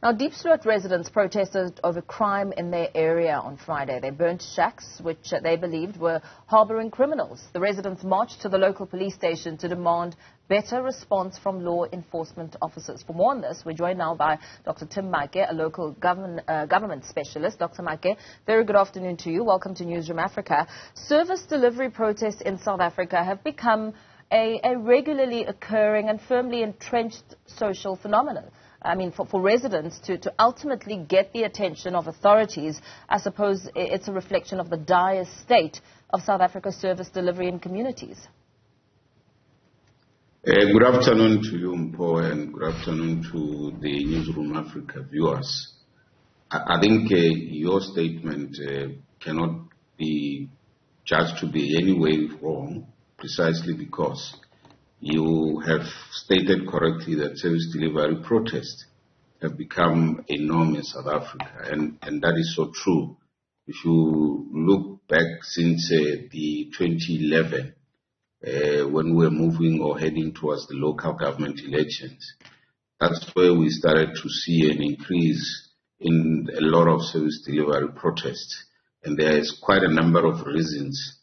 Now, Diepsloot residents protested over crime in their area on Friday. They burnt shacks, which they believed were harbouring criminals. The residents marched to the local police station to demand better response from law enforcement officers. For more on this, we're joined now by Dr. Tim Maake, a local government specialist. Dr. Maake, very good afternoon to you. Welcome to Newzroom Afrika. Service delivery protests in South Africa have become a regularly occurring and firmly entrenched social phenomenon. I mean, for residents to ultimately get the attention of authorities, I suppose it's a reflection of the dire state of South Africa's service delivery in communities. Good afternoon to you, Mpo, and good afternoon to the Newzroom Afrika viewers. I think your statement cannot be judged to be any way wrong, precisely because you have stated correctly that service delivery protests have become a norm in South Africa, and that is so true. If you look back since the 2011, when we were moving or heading towards the local government elections, that's where we started to see an increase in a lot of service delivery protests. And there is quite a number of reasons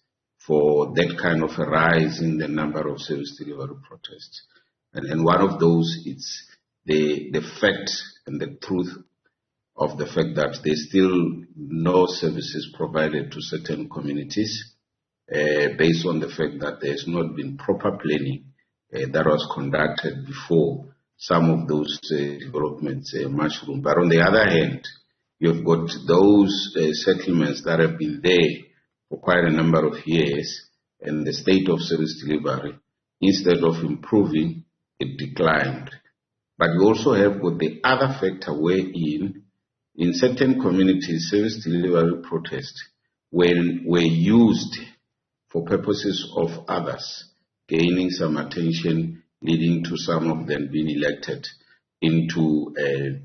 for that kind of a rise in the number of service delivery protests. And one of those is the fact and the truth of the fact that there's still no services provided to certain communities based on the fact that there's not been proper planning that was conducted before some of those developments mushroom. But on the other hand, you've got those settlements that have been there for quite a number of years, and the state of service delivery, instead of improving, it declined. But you also have got the other factor wherein in certain communities, service delivery protests were used for purposes of others, gaining some attention, leading to some of them being elected into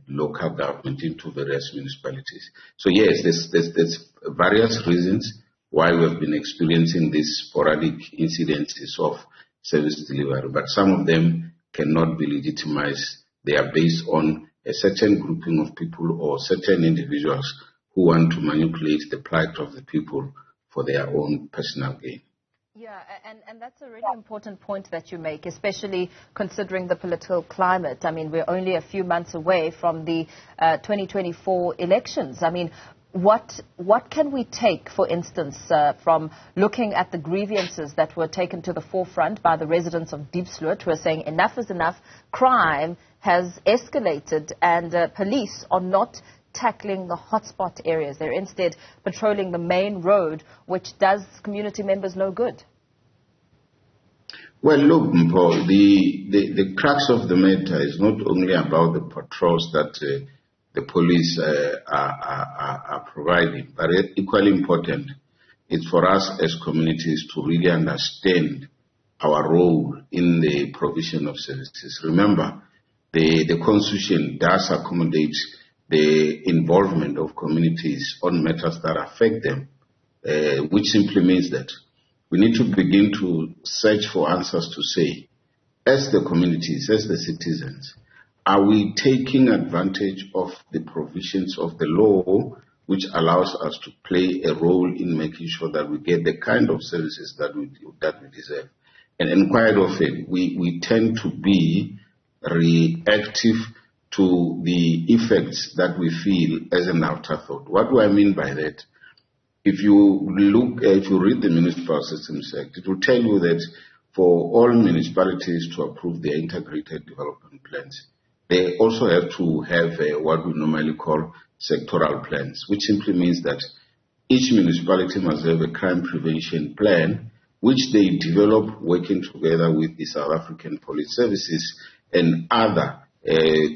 local government, into various municipalities. So yes, there's various reasons why we have been experiencing these sporadic incidences of service delivery, but some of them cannot be legitimized. They are based on a certain grouping of people or certain individuals who want to manipulate the plight of the people for their own personal gain. Yeah, and that's a really important point that you make, especially considering the political climate. I mean, we're only a few months away from the 2024 elections. I mean, what can we take, for instance, from looking at the grievances that were taken to the forefront by the residents of Diepsloot, who are saying enough is enough, crime has escalated, and police are not tackling the hotspot areas. They're instead patrolling the main road, which does community members no good. Well, look, Mpo, the crux of the matter is not only about the patrols that the police are providing, but equally important, it's for us as communities to really understand our role in the provision of services. Remember, the Constitution does accommodate the involvement of communities on matters that affect them, which simply means that we need to begin to search for answers to say, as the communities, as the citizens, are we taking advantage of the provisions of the law which allows us to play a role in making sure that we get the kind of services that we deserve? And quite often, we tend to be reactive to the effects that we feel as an afterthought. What do I mean by that? If you read the Municipal Systems Act, it will tell you that for all municipalities to approve their integrated development plans, they also have to have what we normally call sectoral plans, which simply means that each municipality must have a crime prevention plan, which they develop working together with the South African Police Services and other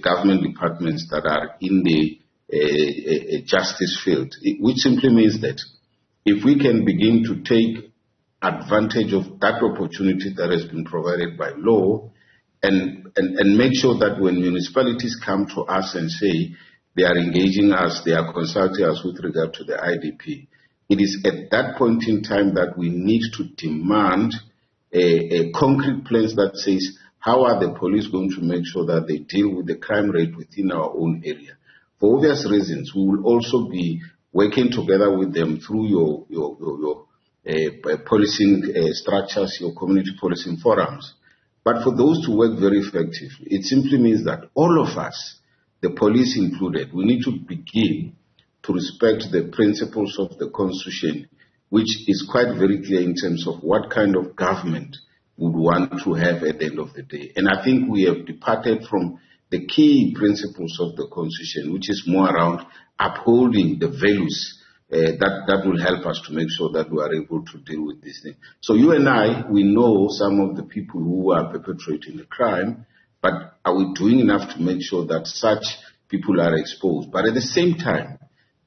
government departments that are in the justice field, which simply means that if we can begin to take advantage of that opportunity that has been provided by law and make sure that when municipalities come to us and say they are engaging us, they are consulting us with regard to the IDP, it is at that point in time that we need to demand a concrete plans that says, how are the police going to make sure that they deal with the crime rate within our own area? for obvious reasons, we will also be working together with them through your policing structures, your community policing forums. But for those to work very effectively, it simply means that all of us, the police included, we need to begin to respect the principles of the Constitution, which is quite very clear in terms of what kind of government would want to have at the end of the day. And I think we have departed from the key principles of the Constitution, which is more around upholding the values that will help us to make sure that we are able to deal with this thing. So you and I, we know some of the people who are perpetrating the crime, but are we doing enough to make sure that such people are exposed? But at the same time,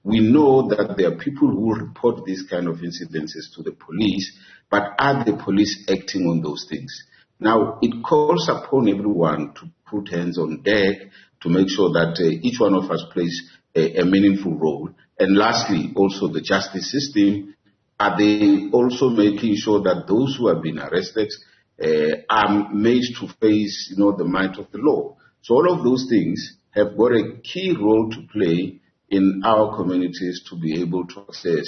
we know that there are people who report these kind of incidences to the police, but are the police acting on those things? Now, it calls upon everyone to put hands on deck to make sure that each one of us plays a meaningful role. And lastly, also the justice system, are they also making sure that those who have been arrested are made to face, the might of the law? So all of those things have got a key role to play in our communities to be able to access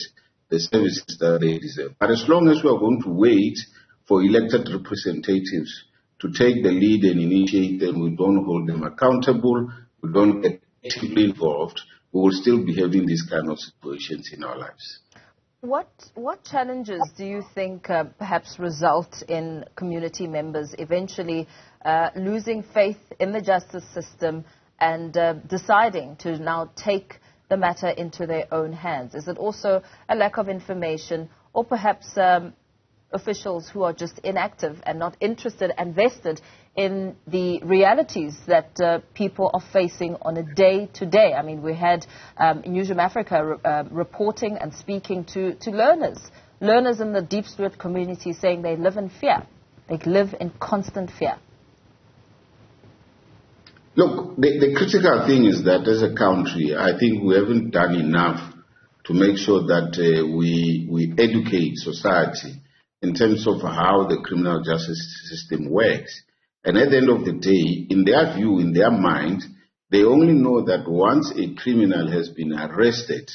the services that they deserve. But as long as we are going to wait for elected representatives to take the lead and initiate them, we don't hold them accountable, we don't get actively involved, we will still be having these kind of situations in our lives. What challenges do you think perhaps result in community members eventually losing faith in the justice system and deciding to now take the matter into their own hands? Is it also a lack of information, or perhaps officials who are just inactive and not interested and vested in the realities that people are facing on a day-to-day? I mean, we had Newzroom Afrika reporting and speaking to learners in the Diepsloot community saying they live in fear. They live in constant fear. Look, the critical thing is that as a country, I think we haven't done enough to make sure that we educate society in terms of how the criminal justice system works. And at the end of the day, in their view, in their mind, they only know that once a criminal has been arrested,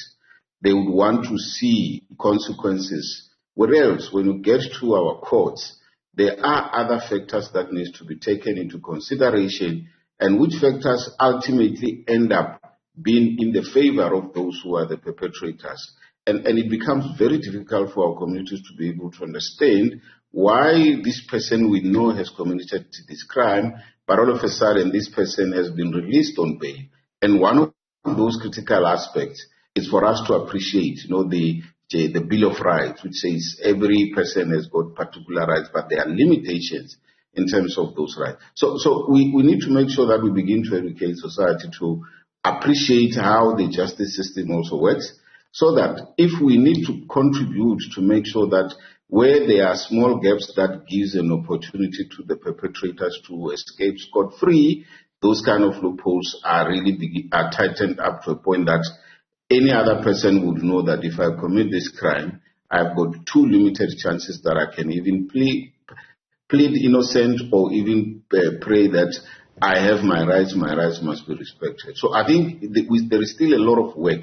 they would want to see consequences. Whereas when you get to our courts, there are other factors that need to be taken into consideration, and which factors ultimately end up being in the favor of those who are the perpetrators. And it becomes very difficult for our communities to be able to understand why this person we know has committed this crime, but all of a sudden this person has been released on bail. And one of those critical aspects is for us to appreciate, the Bill of Rights, which says every person has got particular rights, but there are limitations in terms of those rights. So we need to make sure that we begin to educate society to appreciate how the justice system also works, so that if we need to contribute to make sure that where there are small gaps that gives an opportunity to the perpetrators to escape scot-free, those kind of loopholes are really are tightened up to a point that any other person would know that if I commit this crime, I've got too limited chances that I can even plead innocent or even pray that I have my rights must be respected. So I think there is still a lot of work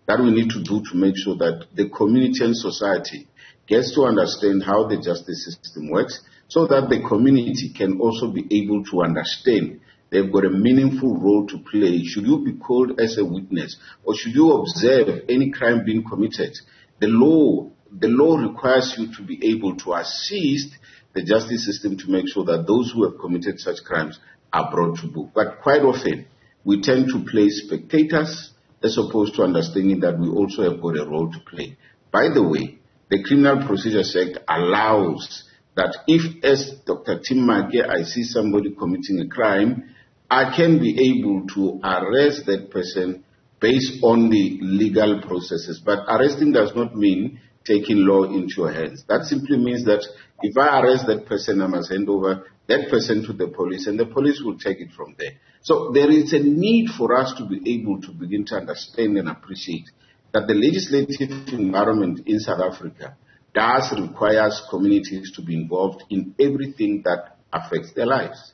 that we need to do to make sure that the community and society gets to understand how the justice system works, so that the community can also be able to understand they've got a meaningful role to play. Should you be called as a witness, or should you observe any crime being committed, the law requires you to be able to assist the justice system to make sure that those who have committed such crimes are brought to book. But quite often, we tend to play spectators as opposed to understanding that we also have got a role to play. By the way, the Criminal Procedures Act allows that if, as Dr. Tim Maake, I see somebody committing a crime, I can be able to arrest that person based on the legal processes. But arresting does not mean taking law into your hands. That simply means that if I arrest that person, I must hand over that person to the police, and the police will take it from there. So there is a need for us to be able to begin to understand and appreciate that the legislative environment in South Africa does require communities to be involved in everything that affects their lives.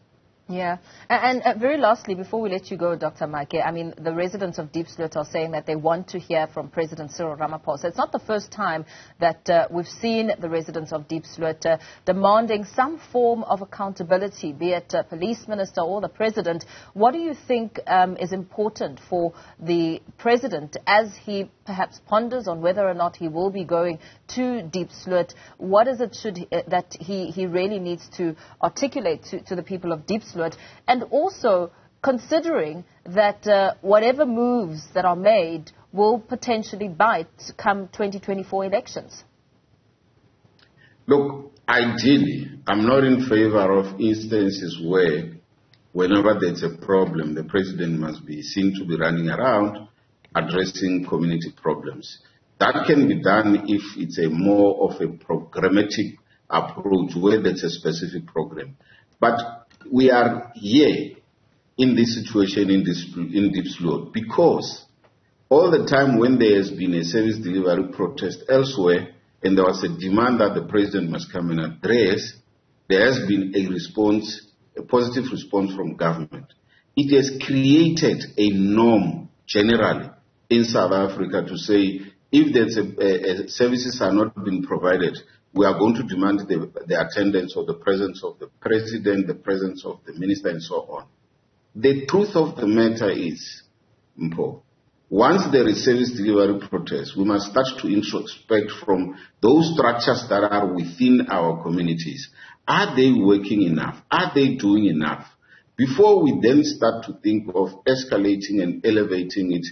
Yeah. And very lastly, before we let you go, Dr. Maake, I mean, the residents of Diepsloot are saying that they want to hear from President Cyril Ramaphosa. It's not the first time that we've seen the residents of Diepsloot demanding some form of accountability, be it police minister or the president. What do you think is important for the president as he perhaps ponders on whether or not he will be going to Diepsloot? What is it that he really needs to articulate to the people of Diepsloot? And also considering that whatever moves that are made will potentially bite come 2024 elections? Look, ideally, I'm not in favor of instances where whenever there's a problem, the president must be seen to be running around addressing community problems. That can be done if it's a more of a programmatic approach where there's a specific program. But we are here in this situation in Diepsloot because all the time when there has been a service delivery protest elsewhere and there was a demand that the president must come and address, there has been a response, a positive response from government. It has created a norm generally in South Africa to say if there's services are not being provided, we are going to demand the attendance or the presence of the president, the presence of the minister, and so on. The truth of the matter is, Mpo, once there is service delivery protest, we must start to introspect from those structures that are within our communities. Are they working enough? Are they doing enough? Before we then start to think of escalating and elevating it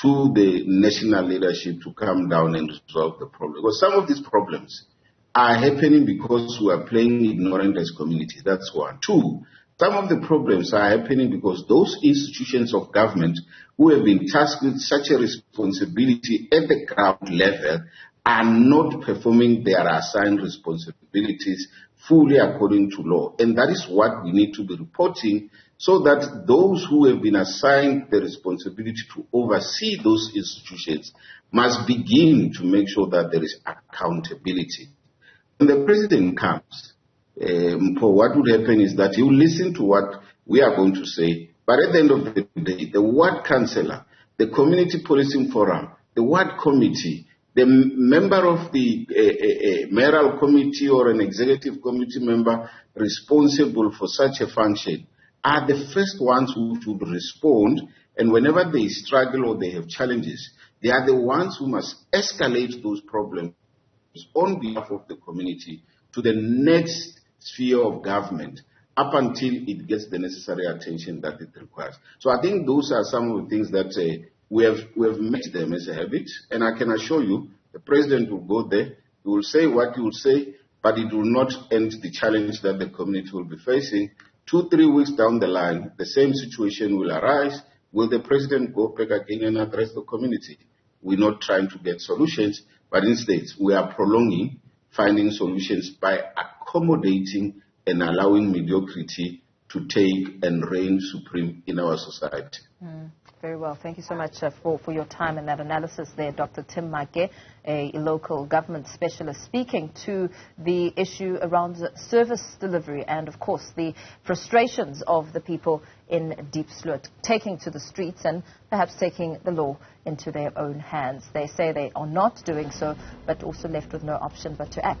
to the national leadership to come down and resolve the problem. Because some of these problems are happening because we are playing ignorant as communities. That's one. Two, some of the problems are happening because those institutions of government who have been tasked with such a responsibility at the ground level are not performing their assigned responsibilities fully according to law. And that is what we need to be reporting so that those who have been assigned the responsibility to oversee those institutions must begin to make sure that there is accountability. When the president comes, what would happen is that he will listen to what we are going to say, but at the end of the day, the ward councillor, the community policing forum, the ward committee, the member of the mayoral committee or an executive committee member responsible for such a function are the first ones who should respond, and whenever they struggle or they have challenges, they are the ones who must escalate those problems on behalf of the community to the next sphere of government up until it gets the necessary attention that it requires. So I think those are some of the things that we have made them as a habit, and I can assure you the president will go there, he will say what he will say, but it will not end the challenge that the community will be facing. 2-3 weeks down the line, the same situation will arise. Will the president go back again and address the community? We're not trying to get solutions, but instead we are prolonging finding solutions by accommodating and allowing mediocrity to take and reign supreme in our society. Very well. Thank you so much for your time and that analysis there, Dr. Tim Maake, a local government specialist, speaking to the issue around service delivery and, of course, the frustrations of the people in Diepsloot, taking to the streets and perhaps taking the law into their own hands. They say they are not doing so, but also left with no option but to act.